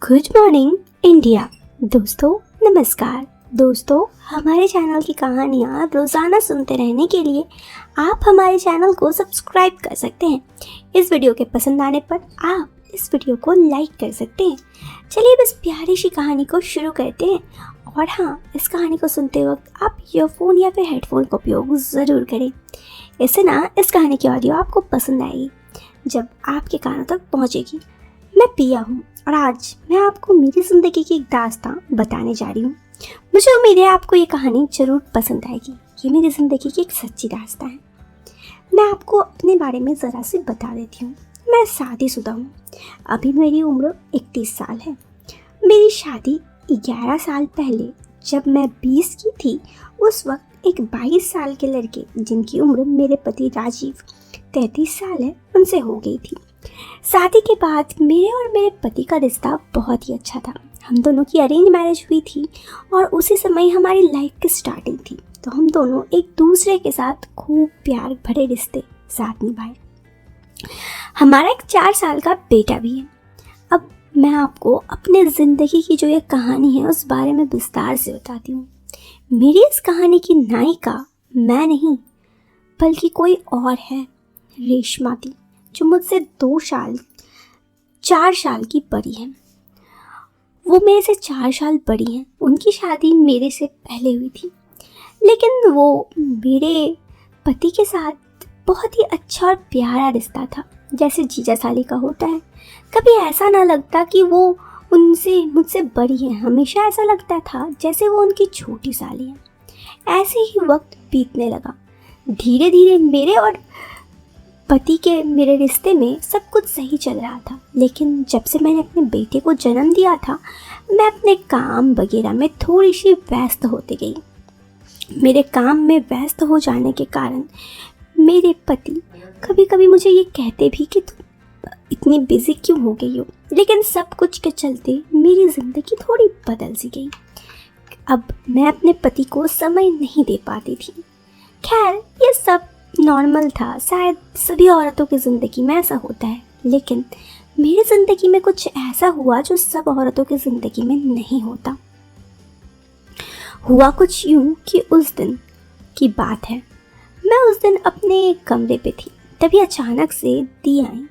Good morning India. दोस्तों नमस्कार। दोस्तों हमारे चैनल की कहानियाँ रोज़ाना सुनते रहने के लिए आप हमारे चैनल को सब्सक्राइब कर सकते हैं। इस वीडियो के पसंद आने पर आप इस वीडियो को लाइक कर सकते हैं। चलिए बस प्यारी सी कहानी को शुरू करते हैं। और हाँ, इस कहानी को सुनते वक्त आप ईयरफोन या फिर हेडफोन का उपयोग ज़रूर करें। इससे ना इस कहानी की ऑडियो आपको पसंद आएगी जब आपके कानों तक पहुँचेगी। मैं पिया हूँ और आज मैं आपको मेरी ज़िंदगी की एक दास्तां बताने जा रही हूँ। मुझे उम्मीद है आपको ये कहानी ज़रूर पसंद आएगी। ये मेरी ज़िंदगी की एक सच्ची दास्तां है। मैं आपको अपने बारे में ज़रा से बता देती हूँ। मैं शादीशुदा हूँ। अभी मेरी उम्र 31 साल है। मेरी शादी 11 साल पहले जब मैं 20 की थी, उस वक्त एक 22 साल के लड़के जिनकी उम्र मेरे पति राजीव 33 साल है, उनसे हो गई थी। शादी के बाद मेरे और मेरे पति का रिश्ता बहुत ही अच्छा था। हम दोनों की अरेंज मैरिज हुई थी और उसी समय हमारी लाइफ की स्टार्टिंग थी, तो हम दोनों एक दूसरे के साथ खूब प्यार भरे रिश्ते साथ निभाए। हमारा एक 4 साल का बेटा भी है। अब मैं आपको अपने ज़िंदगी की जो ये कहानी है उस बारे में विस्तार से बताती हूँ। मेरी इस कहानी की नायिका मैं नहीं बल्कि कोई और है, रेशमा दी, जो मुझसे 4 साल की बड़ी है। वो मेरे से 4 साल बड़ी हैं। उनकी शादी मेरे से पहले हुई थी, लेकिन वो मेरे पति के साथ बहुत ही अच्छा और प्यारा रिश्ता था, जैसे जीजा साली का होता है। कभी ऐसा ना लगता कि वो मुझसे बड़ी है। हमेशा ऐसा लगता था जैसे वो उनकी छोटी साली है। ऐसे ही वक्त बीतने लगा। धीरे धीरे मेरे और पति के मेरे रिश्ते में सब कुछ सही चल रहा था, लेकिन जब से मैंने अपने बेटे को जन्म दिया था, मैं अपने काम वगैरह में थोड़ी सी व्यस्त होती गई। मेरे काम में व्यस्त हो जाने के कारण मेरे पति कभी कभी मुझे ये कहते भी कि तुम इतनी बिजी क्यों हो गई हो, लेकिन सब कुछ के चलते मेरी ज़िंदगी थोड़ी बदल सी गई। अब मैं अपने पति को समय नहीं दे पाती थी। खैर, ये सब नॉर्मल था। शायद सभी औरतों की ज़िंदगी में ऐसा होता है, लेकिन मेरी ज़िंदगी में कुछ ऐसा हुआ जो सब औरतों की ज़िंदगी में नहीं होता। हुआ कुछ यूँ कि उस दिन की बात है, मैं उस दिन अपने कमरे पे थी, तभी अचानक से दी आई,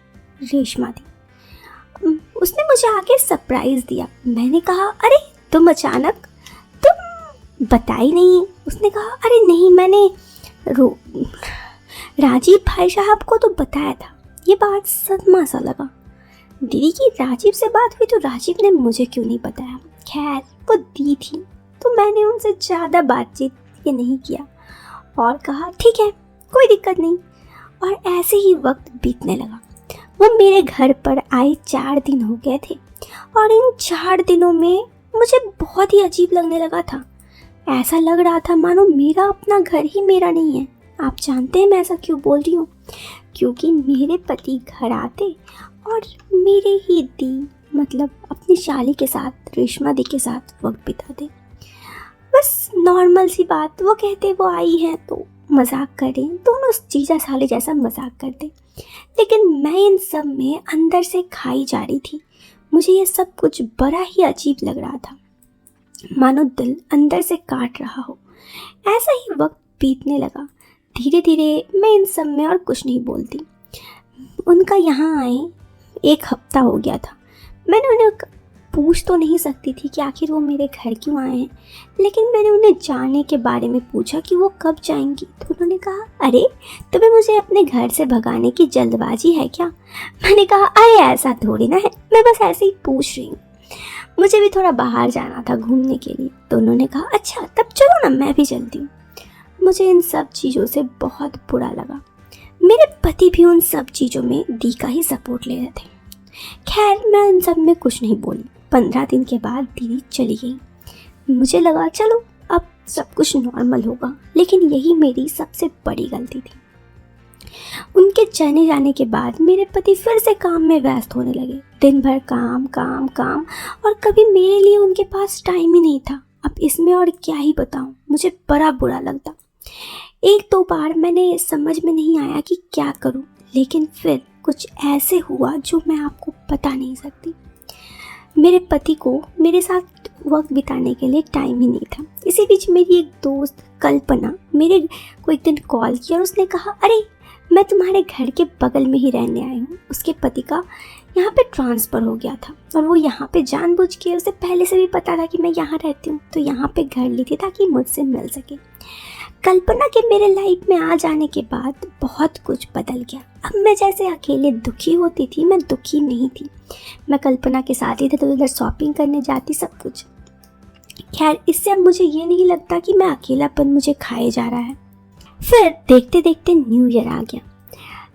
रेशमा दी। उसने मुझे आके सरप्राइज़ दिया। मैंने कहा, अरे तुम अचानक, तुम बताई नहीं। उसने कहा, अरे नहीं, मैंने राजीव भाई साहब को तो बताया था। ये बात सदमा सा लगा। दीदी की राजीव से बात हुई तो राजीव ने मुझे क्यों नहीं बताया। खैर, वो दी थी तो मैंने उनसे ज़्यादा बातचीत नहीं किया और कहा ठीक है, कोई दिक्कत नहीं। और ऐसे ही वक्त बीतने लगा। वो मेरे घर पर आए 4 दिन हो गए थे और इन 4 दिनों में मुझे बहुत ही अजीब लगने लगा था। ऐसा लग रहा था मानो मेरा अपना घर ही मेरा नहीं है। आप जानते हैं मैं ऐसा क्यों बोल रही हूँ? क्योंकि मेरे पति घर आते और मेरे ही दी, मतलब अपनी शाली के साथ, रेशमा दी के साथ वक्त बिताते। बस नॉर्मल सी बात। वो कहते वो आई हैं तो मजाक करें, दोनों जीजा साली जैसा मजाक करते। लेकिन मैं इन सब में अंदर से खाई जा रही थी। मुझे ये सब कुछ बड़ा ही अजीब लग रहा था, मानो दिल अंदर से काट रहा हो। ऐसा ही वक्त बीतने लगा। धीरे धीरे मैं इन सब में और कुछ नहीं बोलती। उनका यहाँ आए 1 हफ्ता हो गया था। मैंने उन्हें पूछ तो नहीं सकती थी कि आखिर वो मेरे घर क्यों आए हैं, लेकिन मैंने उन्हें जाने के बारे में पूछा कि वो कब जाएंगी, तो उन्होंने कहा, अरे तुम्हें मुझे अपने घर से भगाने की जल्दबाजी है क्या? मैंने कहा, अरे ऐसा थोड़ी ना है, मैं बस ऐसे ही पूछ रही हूँ। मुझे भी थोड़ा बाहर जाना था घूमने के लिए। तो उन्होंने कहा, अच्छा तब चलो ना, मैं भी चलती हूँ। मुझे इन सब चीज़ों से बहुत बुरा लगा। मेरे पति भी उन सब चीज़ों में दी का ही सपोर्ट ले रहे थे। खैर, मैं उन सब में कुछ नहीं बोली। 15 दिन के बाद दीदी चली गई। मुझे लगा चलो अब सब कुछ नॉर्मल होगा, लेकिन यही मेरी सबसे बड़ी गलती थी। उनके चले जाने के बाद मेरे पति फिर से काम में व्यस्त होने लगे। दिन भर काम काम काम, और कभी मेरे लिए उनके पास टाइम ही नहीं था। अब इसमें और क्या ही बताऊं, मुझे बड़ा बुरा लगता। 1-2 बार मैंने समझ में नहीं आया कि क्या करूं, लेकिन फिर कुछ ऐसे हुआ जो मैं आपको बता नहीं सकती। मेरे पति को मेरे साथ वक्त बिताने के लिए टाइम ही नहीं था। इसी बीच मेरी एक दोस्त कल्पना मेरे को एक दिन कॉल किया और उसने कहा, अरे मैं तुम्हारे घर के बगल में ही रहने आई हूँ। उसके पति का यहाँ पे ट्रांसफ़र हो गया था और वो यहाँ पे जानबूझ के, उसे पहले से भी पता था कि मैं यहाँ रहती हूँ, तो यहाँ पे घर ली थी ताकि मुझसे मिल सके। कल्पना के मेरे लाइफ में आ जाने के बाद बहुत कुछ बदल गया। अब मैं जैसे अकेले दुखी होती थी, मैं दुखी नहीं थी। मैं कल्पना के साथ ही इधर उधर शॉपिंग करने जाती, सब कुछ। खैर, इससे अब मुझे ये नहीं लगता कि मैं अकेलापन मुझे खाए जा रहा है। फिर देखते देखते न्यू ईयर आ गया।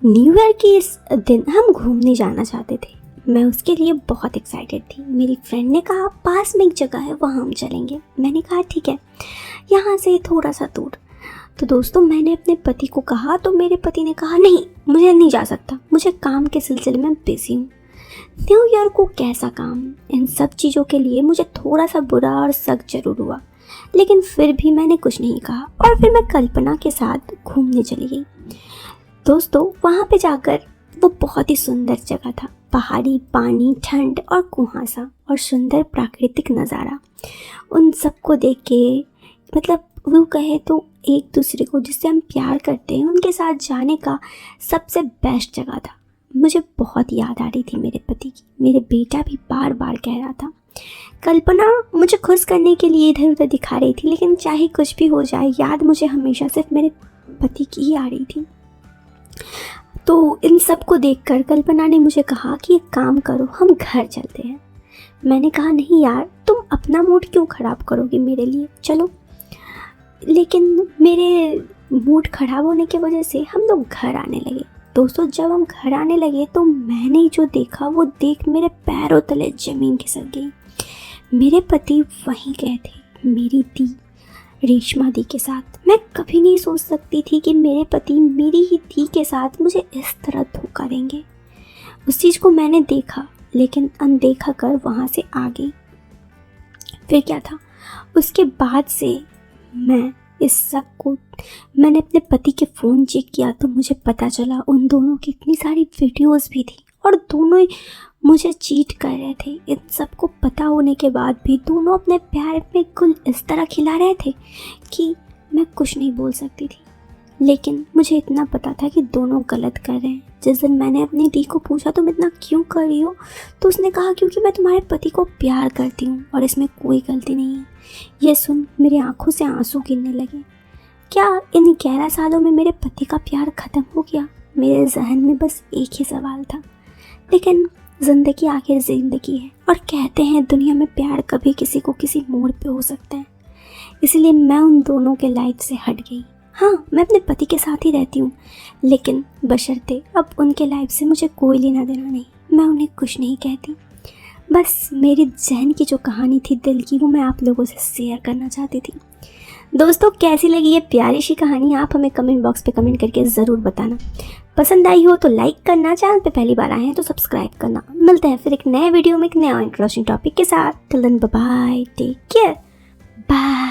न्यू ईयर के इस दिन हम घूमने जाना चाहते थे। मैं उसके लिए बहुत एक्साइटेड थी। मेरी फ्रेंड ने कहा पास में एक जगह है, वहाँ हम चलेंगे। मैंने कहा ठीक है, यहाँ से थोड़ा सा दूर। तो दोस्तों, मैंने अपने पति को कहा तो मेरे पति ने कहा नहीं, मुझे नहीं जा सकता, मुझे काम के सिलसिले में बिजी हूँ। न्यू ईयर को कैसा काम, इन सब चीज़ों के लिए मुझे थोड़ा सा बुरा और सख्त जरूर हुआ, लेकिन फिर भी मैंने कुछ नहीं कहा और फिर मैं कल्पना के साथ घूमने चली गई। दोस्तों, वहाँ पे जाकर वो बहुत ही सुंदर जगह था। पहाड़ी, पानी, ठंड और कुहासा और सुंदर प्राकृतिक नज़ारा। उन सबको देख के, मतलब वो कहे तो एक दूसरे को जिससे हम प्यार करते हैं उनके साथ जाने का सबसे बेस्ट जगह था। मुझे बहुत याद आ रही थी मेरे पति की। मेरे बेटा भी बार बार कह रहा था। कल्पना मुझे खुश करने के लिए इधर उधर दिखा रही थी, लेकिन चाहे कुछ भी हो जाए, याद मुझे हमेशा सिर्फ मेरे पति की ही आ रही थी। तो इन सब को देखकर कल्पना ने मुझे कहा कि एक काम करो, हम घर चलते हैं। मैंने कहा नहीं यार, तुम अपना मूड क्यों ख़राब करोगे मेरे लिए, चलो। लेकिन मेरे मूड ख़राब होने की वजह से हम लोग घर आने लगे। दोस्तों, जब हम घर आने लगे तो मैंने जो देखा वो देख मेरे पैरों तले ज़मीन खिसक गई। मेरे पति वहीं गए थे, मेरी दी रेशमा दी के साथ। मैं कभी नहीं सोच सकती थी कि मेरे पति मेरी ही दी के साथ मुझे इस तरह धोखा देंगे। उस चीज़ को मैंने देखा, लेकिन अनदेखा कर वहाँ से आ गई। फिर क्या था, उसके बाद से मैं इस सब को, मैंने अपने पति के फ़ोन चेक किया तो मुझे पता चला उन दोनों की इतनी सारी वीडियोस भी थी और दोनों ही मुझे चीट कर रहे थे। इन सबको पता होने के बाद भी दोनों अपने प्यार में गुल इस तरह खिला रहे थे कि मैं कुछ नहीं बोल सकती थी। लेकिन मुझे इतना पता था कि दोनों गलत कर रहे हैं। जिस दिन मैंने अपनी दी को पूछा तुम इतना क्यों कर रही हो, तो उसने कहा क्योंकि मैं तुम्हारे पति को प्यार करती हूँ और इसमें कोई गलती नहीं है। यह सुन मेरी आंखों से आंसू गिरने लगे। क्या इन 11 सालों में मेरे पति का प्यार ख़त्म हो गया? मेरे जहन में बस एक ही सवाल था। लेकिन ज़िंदगी आखिर ज़िंदगी है और कहते हैं दुनिया में प्यार कभी किसी को किसी मोड़ पे हो सकता है। इसलिए मैं उन दोनों के लाइफ से हट गई। हाँ, मैं अपने पति के साथ ही रहती हूँ, लेकिन बशर्ते अब उनके लाइफ से मुझे कोई लेना देना नहीं। मैं उन्हें कुछ नहीं कहती। बस मेरी जहन की जो कहानी थी दिल की, वो मैं आप लोगों से शेयर करना चाहती थी। दोस्तों, कैसी लगी ये प्यारी सी कहानी, आप हमें कमेंट बॉक्स पे कमेंट करके ज़रूर बताना। पसंद आई हो तो लाइक करना, चैनल पे पहली बार आए हैं तो सब्सक्राइब करना। मिलते हैं फिर एक नए वीडियो में एक नया इंटरेस्टिंग टॉपिक के साथ। Till then bye bye, take care, bye.